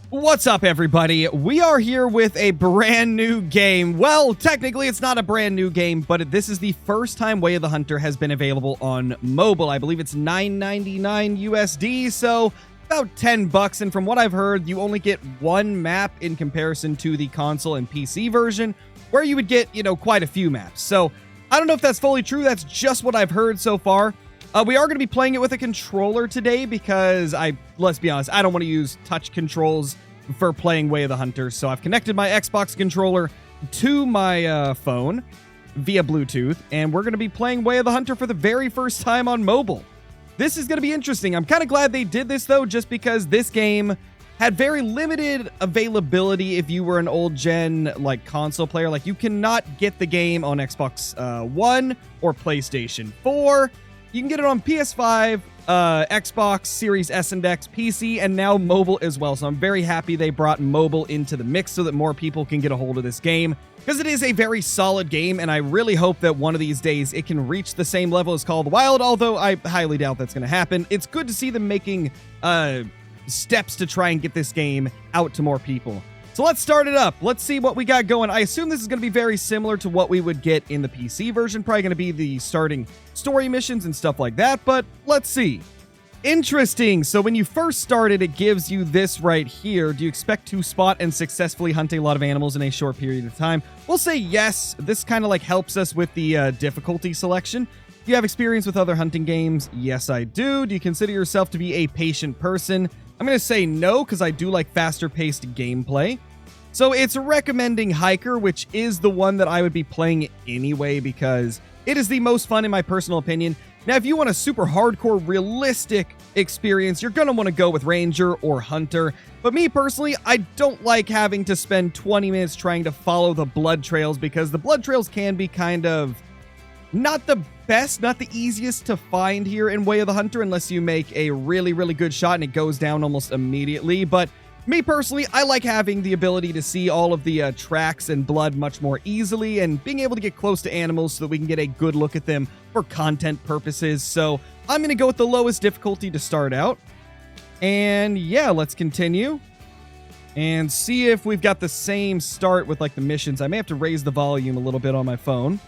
What's up, everybody? We are here with a brand new game. Well, technically, it's not a brand new game, but this is the first time Way of the Hunter has been available on mobile. I believe it's $9.99 USD, so about $10. And from what I've heard, you only get one map in comparison to the console and PC version, where you would get, quite a few maps. So I don't know if that's fully true. That's just what I've heard so far. We are going to be playing it with a controller today because let's be honest, I don't want to use touch controls for playing Way of the Hunter. So I've connected my Xbox controller to my phone via Bluetooth, and we're going to be playing Way of the Hunter for the very first time on mobile. This is going to be interesting. I'm kind of glad they did this, though, just because this game had very limited availability if you were an old gen console player. You cannot get the game on Xbox One or PlayStation 4. You can get it on PS5, Xbox Series S and X, PC, and now mobile as well. So I'm very happy they brought mobile into the mix so that more people can get a hold of this game, because it is a very solid game, and I really hope that one of these days it can reach the same level as Call of the Wild, although I highly doubt that's going to happen. It's good to see them making steps to try and get this game out to more people. So let's start it up. Let's see what we got going. I assume this is going to be very similar to what we would get in the PC version. Probably going to be the starting story missions and stuff like that, but let's see. Interesting. So when you first started, it gives you this right here. Do you expect to spot and successfully hunt a lot of animals in a short period of time? We'll say yes. This kind of helps us with the difficulty selection. Do you have experience with other hunting games? Yes, I do. Do you consider yourself to be a patient person? I'm going to say no, because I do like faster-paced gameplay. So it's recommending Hiker, which is the one that I would be playing anyway, because it is the most fun in my personal opinion. Now, if you want a super hardcore, realistic experience, you're going to want to go with Ranger or Hunter. But me personally, I don't like having to spend 20 minutes trying to follow the blood trails, because the blood trails can be kind of not the best, not the easiest to find here in Way of the Hunter, unless you make a really, really good shot and it goes down almost immediately. But me personally, I like having the ability to see all of the tracks and blood much more easily, and being able to get close to animals so that we can get a good look at them for content purposes. So I'm going to go with the lowest difficulty to start out. And yeah, let's continue and see if we've got the same start with the missions. I may have to raise the volume a little bit on my phone.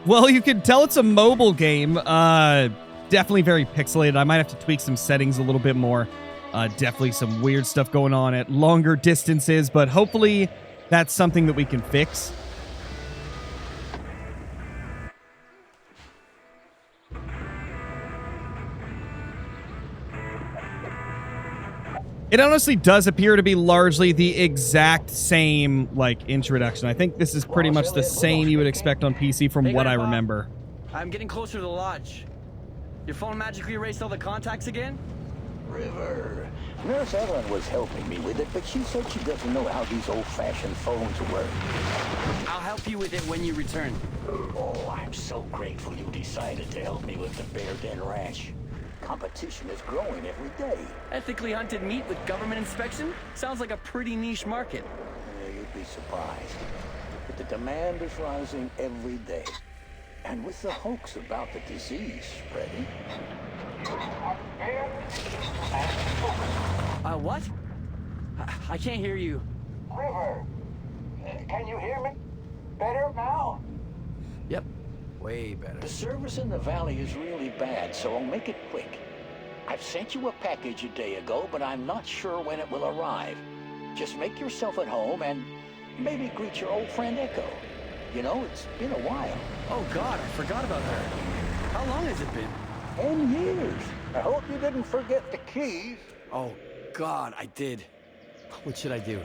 Well, you can tell it's a mobile game. Definitely very pixelated. I might have to tweak some settings a little bit more. Definitely some weird stuff going on at longer distances, but hopefully that's something that we can fix. It honestly does appear to be largely the exact same, introduction. I think this is pretty much the same you would expect on PC from what I remember. I'm getting closer to the lodge. Your phone magically erased all the contacts again? River. Nurse Ellen was helping me with it, but she said she doesn't know how these old-fashioned phones work. I'll help you with it when you return. Oh, I'm so grateful you decided to help me with the Bear Den Ranch. Competition is growing every day. Ethically hunted meat with government inspection? Sounds like a pretty niche market. Yeah, you'd be surprised. But the demand is rising every day. And with the hoax about the disease spreading... What? I can't hear you. River, can you hear me better now? Yep, way better. The service in the valley is really bad, so I'll make it quick. I've sent you a package a day ago, but I'm not sure when it will arrive. Just make yourself at home and maybe greet your old friend Echo. You know, it's been a while. Oh God, I forgot about her. How long has it been? 10 years. I hope you didn't forget the keys. Oh, God, I did. What should I do?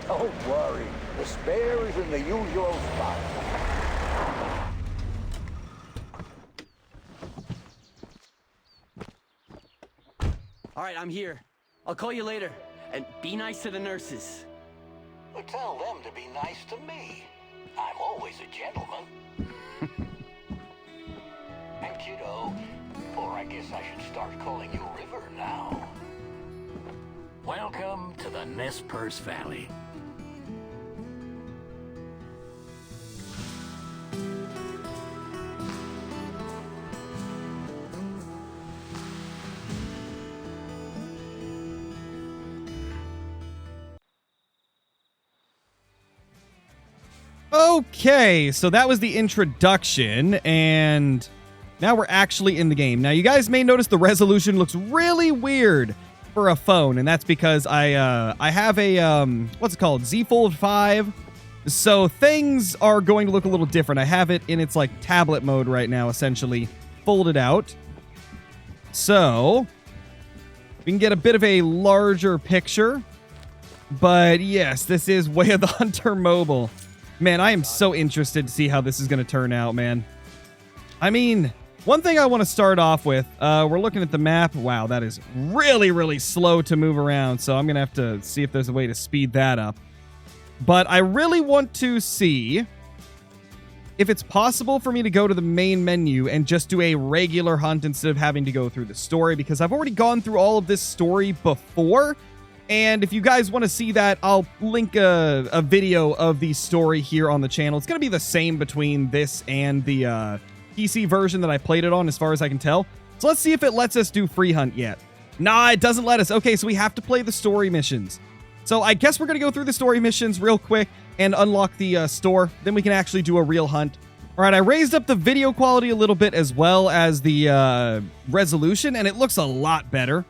Don't worry. The spare is in the usual spot. All right, I'm here. I'll call you later. And be nice to the nurses. Well, tell them to be nice to me. I'm always a gentleman. And kiddo, or I guess I should start calling you River now. Welcome to the Nez Perce Valley. Okay, so that was the introduction, and now we're actually in the game. Now, you guys may notice the resolution looks really weird for a phone, and that's because I have a, what's it called, Z Fold 5, so things are going to look a little different. I have it in its, like, tablet mode right now, essentially, folded out. So, we can get a bit of a larger picture, but yes, this is Way of the Hunter Mobile. Man, I am so interested to see how this is going to turn out, man. I mean, one thing I want to start off with, we're looking at the map. Wow, that is really, really slow to move around, so I'm going to have to see if there's a way to speed that up. But I really want to see if it's possible for me to go to the main menu and just do a regular hunt instead of having to go through the story, because I've already gone through all of this story before. And if you guys want to see that, I'll link a video of the story here on the channel. It's going to be the same between this and the PC version that I played it on, as far as I can tell. So let's see if it lets us do free hunt yet. Nah, it doesn't let us. Okay, so we have to play the story missions. So I guess we're going to go through the story missions real quick and unlock the store. Then we can actually do a real hunt. All right, I raised up the video quality a little bit as well as the resolution, and it looks a lot better.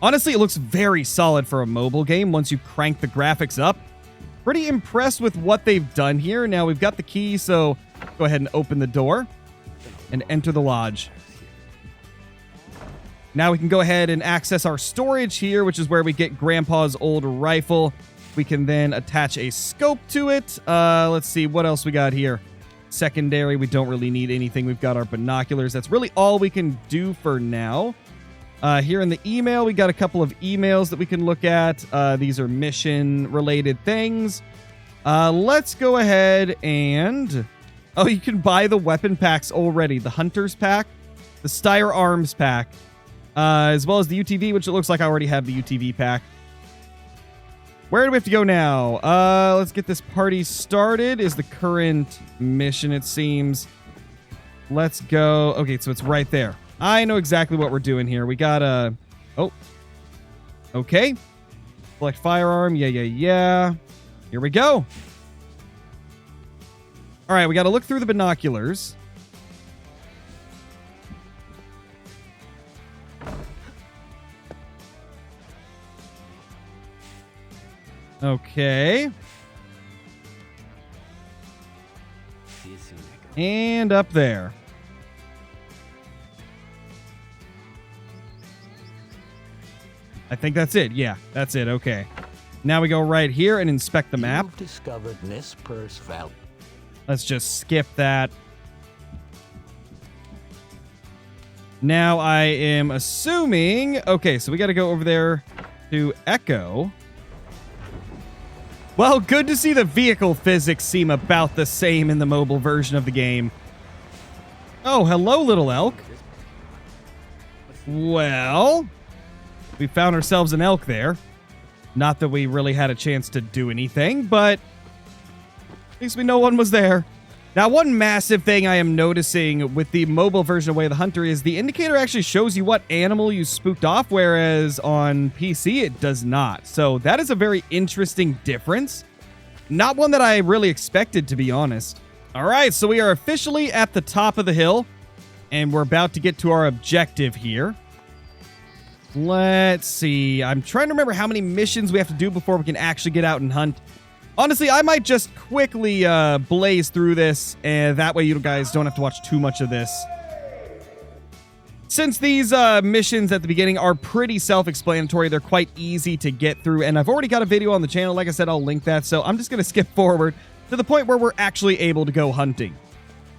Honestly, it looks very solid for a mobile game once you crank the graphics up. Pretty impressed with what they've done here. Now, we've got the key, so go ahead and open the door and enter the lodge. Now we can go ahead and access our storage here, which is where we get Grandpa's old rifle. We can then attach a scope to it. Let's see, what else we got here? Secondary, we don't really need anything. We've got our binoculars. That's really all we can do for now. Here in the email, we got a couple of emails that we can look at. These are mission-related things. Let's go ahead and... Oh, you can buy the weapon packs already. The Hunter's Pack, the Steyr Arms Pack, as well as the UTV, which it looks like I already have the UTV pack. Where do we have to go now? Let's get this party started is the current mission, it seems. Let's go. Okay, so it's right there. I know exactly what we're doing here. We got a... Oh. Okay. Select firearm. Yeah. Here we go. All right, we got to look through the binoculars. Okay. See you soon, Echo. And up there. I think that's it. Yeah, that's it. Okay. Now we go right here and inspect the map. You've discovered Nez Perce Valley. Let's just skip that. Now I am assuming... Okay, so we got to go over there to Echo. Well, good to see the vehicle physics seem about the same in the mobile version of the game. Oh, hello, little elk. Well... We found ourselves an elk there. Not that we really had a chance to do anything, but at least we know one was there. Now, one massive thing I am noticing with the mobile version of Way of the Hunter is the indicator actually shows you what animal you spooked off, whereas on PC it does not. So that is a very interesting difference. Not one that I really expected, to be honest. All right, so we are officially at the top of the hill, and we're about to get to our objective here. Let's see. I'm trying to remember how many missions we have to do before we can actually get out and hunt. Honestly, I might just quickly blaze through this, and that way you guys don't have to watch too much of this. Since these missions at the beginning are pretty self-explanatory, they're quite easy to get through, and I've already got a video on the channel. Like I said, I'll link that, so I'm just going to skip forward to the point where we're actually able to go hunting.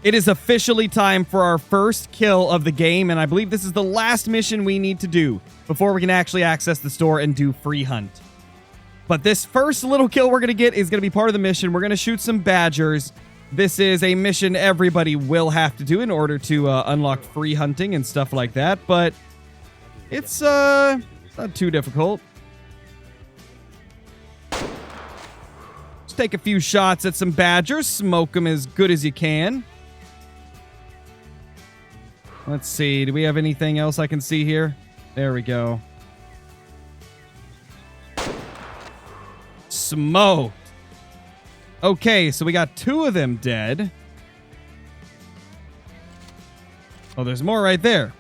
It is officially time for our first kill of the game, and I believe this is the last mission we need to do before we can actually access the store and do free hunt. But this first little kill we're going to get is going to be part of the mission. We're going to shoot some badgers. This is a mission everybody will have to do in order to unlock free hunting and stuff like that, but it's not too difficult. Just take a few shots at some badgers, smoke them as good as you can. Let's see, do we have anything else I can see here? There we go. Smoked. Okay, so we got 2 of them dead. Oh, there's more right there.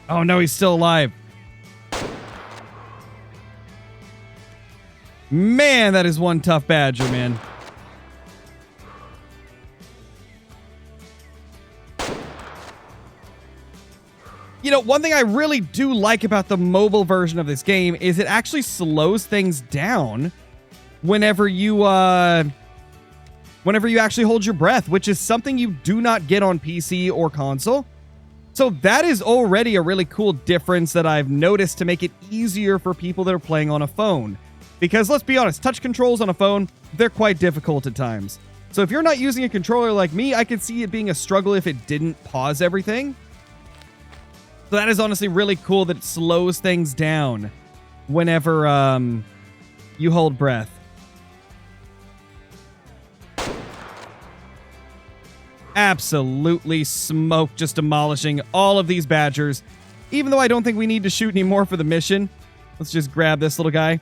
Oh no, he's still alive. Man, that is one tough badger, man. You know, one thing I really do like about the mobile version of this game is it actually slows things down whenever you actually hold your breath, which is something you do not get on PC or console. So that is already a really cool difference that I've noticed to make it easier for people that are playing on a phone. Because let's be honest, touch controls on a phone, they're quite difficult at times. So if you're not using a controller like me, I could see it being a struggle if it didn't pause everything. So that is honestly really cool that it slows things down whenever you hold breath. Absolutely smoked, just demolishing all of these badgers. Even though I don't think we need to shoot any more for the mission. Let's just grab this little guy.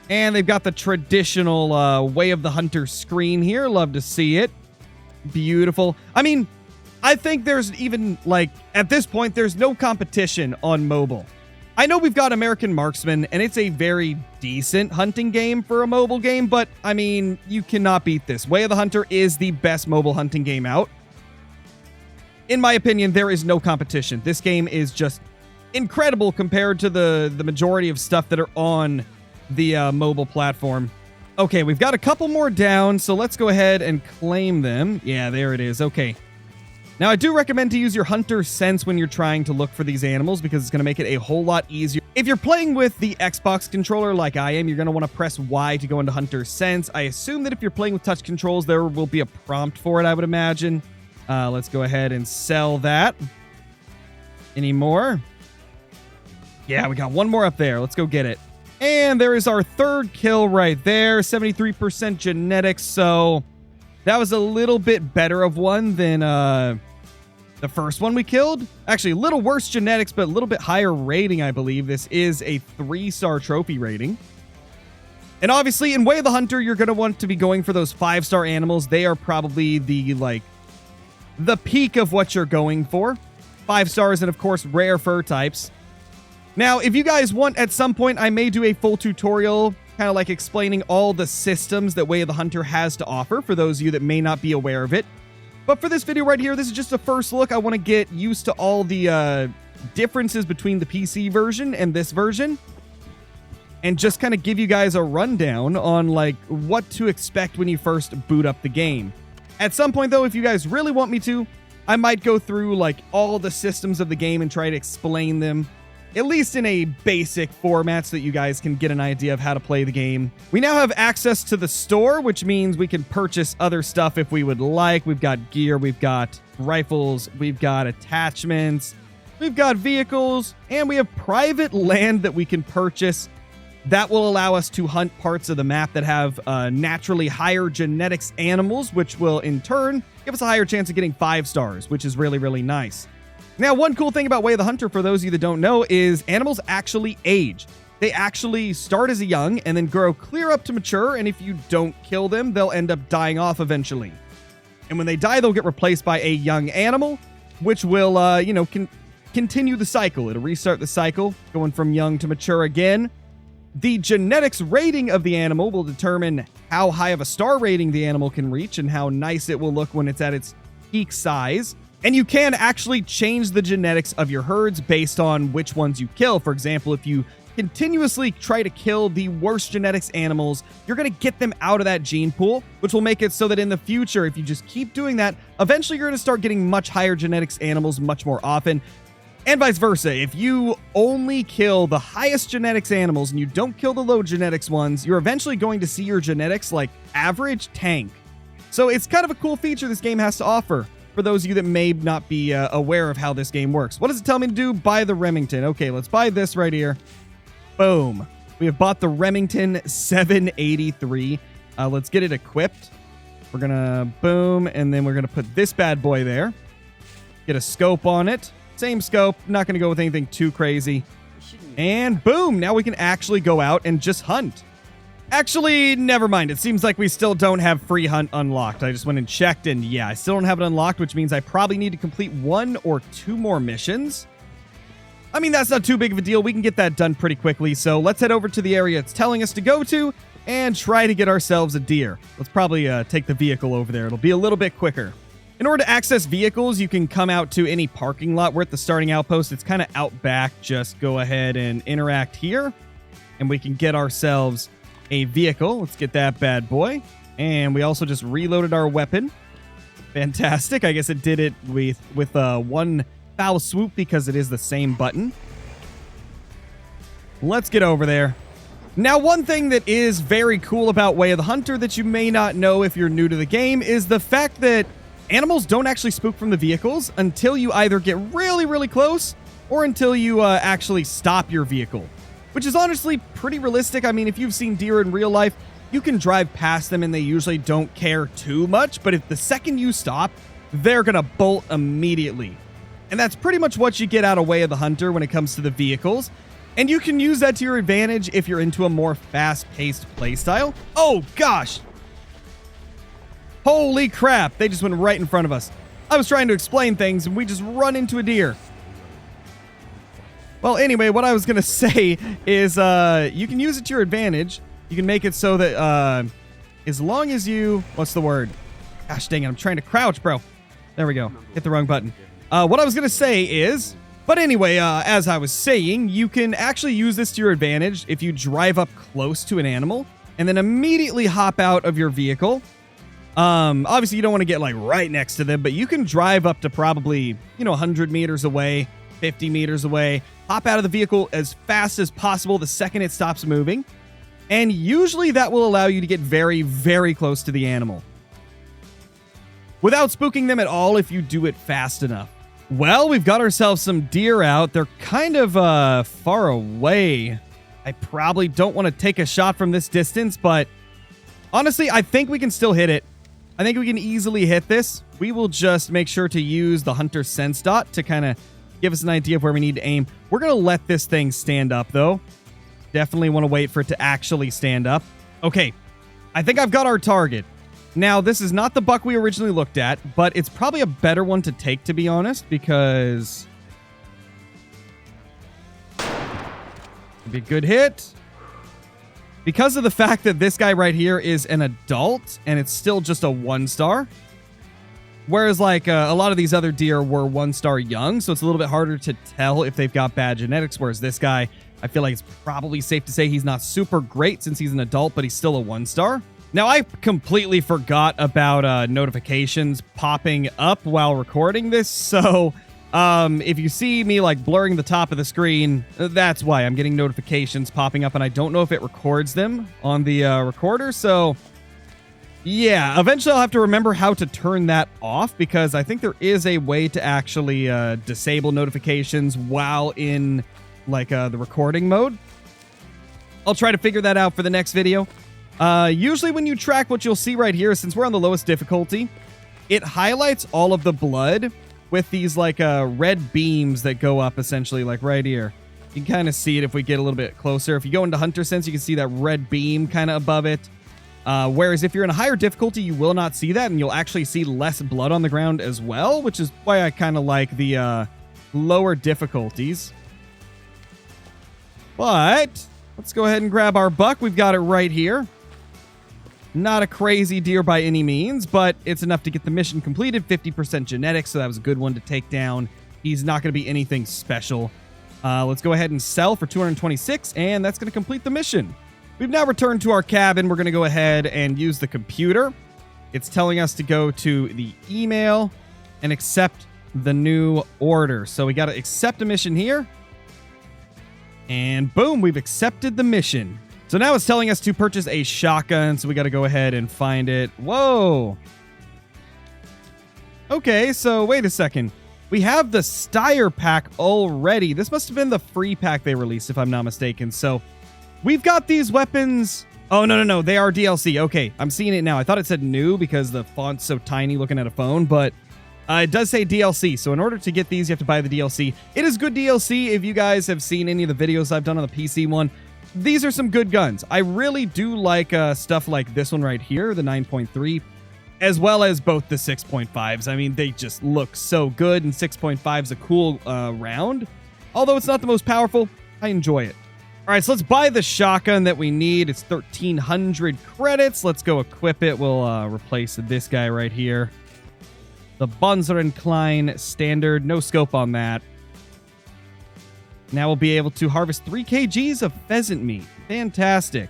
And they've got the traditional Way of the Hunter screen here. Love to see it. Beautiful. I mean, I think there's even, like, at this point, there's no competition on mobile. I know we've got American Marksman, and it's a very decent hunting game for a mobile game, but, I mean, you cannot beat this. Way of the Hunter is the best mobile hunting game out. In my opinion, there is no competition. This game is just incredible compared to the majority of stuff that are on the mobile platform. Okay, we've got a couple more down, so let's go ahead and claim them. Yeah, there it is. Okay. Now, I do recommend to use your hunter sense when you're trying to look for these animals because it's going to make it a whole lot easier. If you're playing with the Xbox controller like I am, you're going to want to press Y to go into hunter sense. I assume that if you're playing with touch controls, there will be a prompt for it, I would imagine. Let's go ahead and sell that. Any more? Yeah, we got one more up there. Let's go get it. And there is our third kill right there. 73% genetics, so that was a little bit better of one than the first one we killed. Actually, a little worse genetics, but a little bit higher rating, I believe. This is a 3-star trophy rating. And obviously, in Way of the Hunter, you're going to want to be going for those 5-star animals. They are probably the peak of what you're going for. 5 stars and, of course, rare fur types. Now, if you guys want, at some point, I may do a full tutorial kind of like explaining all the systems that Way of the Hunter has to offer for those of you that may not be aware of it. But for this video right here, this is just a first look. I want to get used to all the differences between the PC version and this version. And just kind of give you guys a rundown on like what to expect when you first boot up the game. At some point though, if you guys really want me to, I might go through like all the systems of the game and try to explain them, at least in a basic format so that you guys can get an idea of how to play the game. We now have access to the store, which means we can purchase other stuff if we would like. We've got gear, we've got rifles, we've got attachments, we've got vehicles, and we have private land that we can purchase that will allow us to hunt parts of the map that have naturally higher genetics animals, which will in turn give us a higher chance of getting 5 stars, which is really, really nice. Now, one cool thing about Way of the Hunter, for those of you that don't know, is animals actually age. They actually start as a young and then grow clear up to mature, and if you don't kill them, they'll end up dying off eventually. And when they die, they'll get replaced by a young animal, which will, continue the cycle. It'll restart the cycle, going from young to mature again. The genetics rating of the animal will determine how high of a star rating the animal can reach and how nice it will look when it's at its peak size. And you can actually change the genetics of your herds based on which ones you kill. For example, if you continuously try to kill the worst genetics animals, you're going to get them out of that gene pool, which will make it so that in the future, if you just keep doing that, eventually you're going to start getting much higher genetics animals much more often. And vice versa. If you only kill the highest genetics animals and you don't kill the low genetics ones, you're eventually going to see your genetics like average tank. So it's kind of a cool feature this game has to offer for those of you that may not be aware of how this game works. What does it tell me to do? Buy the Remington. Okay, let's buy this right here. Boom. We have bought the Remington 783. Let's get it equipped. We're going to boom, and then we're going to put this bad boy there. Get a scope on it. Same scope. Not going to go with anything too crazy. And boom, now we can actually go out and just hunt. Actually, never mind. It seems like we still don't have free hunt unlocked. I just went and checked, and yeah, I still don't have it unlocked, which means I probably need to complete 1 or 2 more missions. I mean, that's not too big of a deal. We can get that done pretty quickly. So let's head over to the area it's telling us to go to and try to get ourselves a deer. Let's probably take the vehicle over there. It'll be a little bit quicker. In order to access vehicles, you can come out to any parking lot. We're at the starting outpost. It's kind of out back. Just go ahead and interact here, and we can get ourselves a vehicle. Let's get that bad boy. And we also just reloaded our weapon. Fantastic. I guess it did it with one foul swoop because it is the same button. Let's get over there. Now, one thing that is very cool about Way of the Hunter that you may not know if you're new to the game is the fact that animals don't actually spook from the vehicles until you either get really, really close or until you actually stop your vehicle, which is honestly pretty realistic. I mean, if you've seen deer in real life, you can drive past them and they usually don't care too much. But if the second you stop, they're going to bolt immediately. And that's pretty much what you get out of Way of the Hunter when it comes to the vehicles. And you can use that to your advantage if you're into a more fast-paced playstyle. Oh, gosh. Holy crap. They just went right in front of us. I was trying to explain things and we just run into a deer. Well, anyway, what I was going to say is you can use it to your advantage. You can make it so that as long as you... What's the word? Gosh dang it, I'm trying to crouch, bro. There we go. Hit the wrong button. What I was going to say is... But anyway, as I was saying, you can actually use this to your advantage if you drive up close to an animal and then immediately hop out of your vehicle. Obviously, you don't want to get like right next to them, but you can drive up to probably, 100 meters away, 50 meters away, hop out of the vehicle as fast as possible the second it stops moving. And usually that will allow you to get very, very close to the animal without spooking them at all if you do it fast enough. Well, we've got ourselves some deer out. They're kind of far away. I probably don't want to take a shot from this distance, but honestly, I think we can still hit it. I think we can easily hit this. We will just make sure to use the Hunter Sense Dot to kind of give us an idea of where we need to aim. We're going to let this thing stand up, though. Definitely want to wait for it to actually stand up. Okay, I think I've got our target. Now, this is not the buck we originally looked at, but it's probably a better one to take, to be honest, because it'd be a good hit. Because of the fact that this guy right here is an adult, and it's still just a 1-star. Whereas, like, a lot of these other deer were 1-star young, so it's a little bit harder to tell if they've got bad genetics, whereas this guy, I feel like it's probably safe to say he's not super great since he's an adult, but he's still a 1-star. Now, I completely forgot about notifications popping up while recording this, so if you see me like blurring the top of the screen, that's why. I'm getting notifications popping up, and I don't know if it records them on the recorder, so yeah, eventually I'll have to remember how to turn that off, because I think there is a way to actually disable notifications while in like the recording mode. I'll try to figure that out for the next video. Usually when you track, what you'll see right here, since we're on the lowest difficulty, it highlights all of the blood with these like red beams that go up essentially like right here. You can kind of see it if we get a little bit closer. If you go into Hunter Sense, you can see that red beam kind of above it. Whereas if you're in a higher difficulty, you will not see that, and you'll actually see less blood on the ground as well, which is why I kind of like the lower difficulties. But Let's go ahead and grab our buck. We've got it right here. Not a crazy deer by any means, but it's enough to get the mission completed. 50% genetics, so that was a good one to take down. He's not going to be anything special. Let's go ahead and sell for 226, and that's going to complete the mission. We've now returned to our cabin. We're going to go ahead and use the computer. It's telling us to go to the email and accept the new order. So we got to accept a mission here. And boom, we've accepted the mission. So now it's telling us to purchase a shotgun, so we got to go ahead and find it. Whoa. Okay, so wait a second. We have the Steyr pack already. This must have been the free pack they released, if I'm not mistaken. So we've got these weapons. Oh, no. They are DLC. Okay, I'm seeing it now. I thought it said new because the font's so tiny looking at a phone, but it does say DLC. So in order to get these, you have to buy the DLC. It is good DLC. If you guys have seen any of the videos I've done on the PC one, these are some good guns. I really do like stuff like this one right here, the 9.3, as well as both the 6.5s. I mean, they just look so good, and 6.5 is a cool round. Although it's not the most powerful, I enjoy it. All right, so let's buy the shotgun that we need. It's 1,300 credits. Let's go equip it. We'll replace this guy right here. The Bunzer & Klein standard. No scope on that. Now we'll be able to harvest 3 kgs of pheasant meat. Fantastic.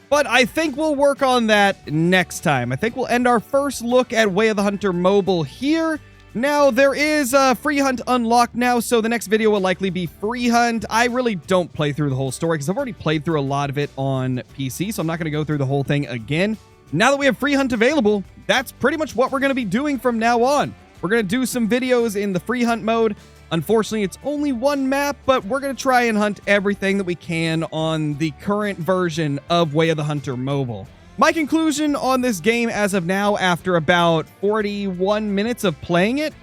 But I think we'll work on that next time. I think we'll end our first look at Way of the Hunter Mobile here. Now, there is a free hunt unlocked now, so the next video will likely be free hunt. I really don't play through the whole story because I've already played through a lot of it on PC, so I'm not going to go through the whole thing again. Now that we have free hunt available, that's pretty much what we're going to be doing from now on. We're going to do some videos in the free hunt mode. Unfortunately, it's only one map, but we're going to try and hunt everything that we can on the current version of Way of the Hunter Mobile. My conclusion on this game as of now, after about 41 minutes of playing it,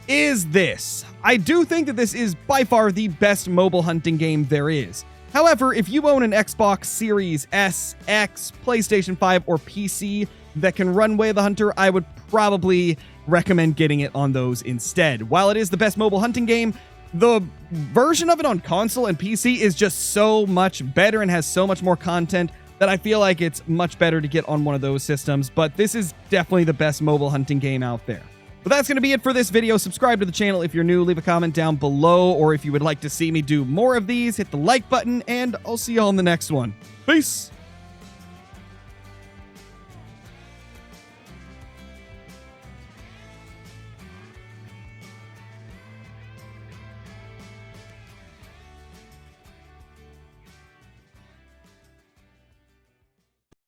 is this. I do think that this is by far the best mobile hunting game there is. However, if you own an Xbox Series S, X, PlayStation 5, or PC that can run Way of the Hunter, I would probably recommend getting it on those instead. While it is the best mobile hunting game, the version of it on console and PC is just so much better and has so much more content that I feel like it's much better to get on one of those systems, but this is definitely the best mobile hunting game out there. But that's going to be it for this video. Subscribe to the channel if you're new, leave a comment down below, or if you would like to see me do more of these, hit the like button, and I'll see you all in the next one. Peace!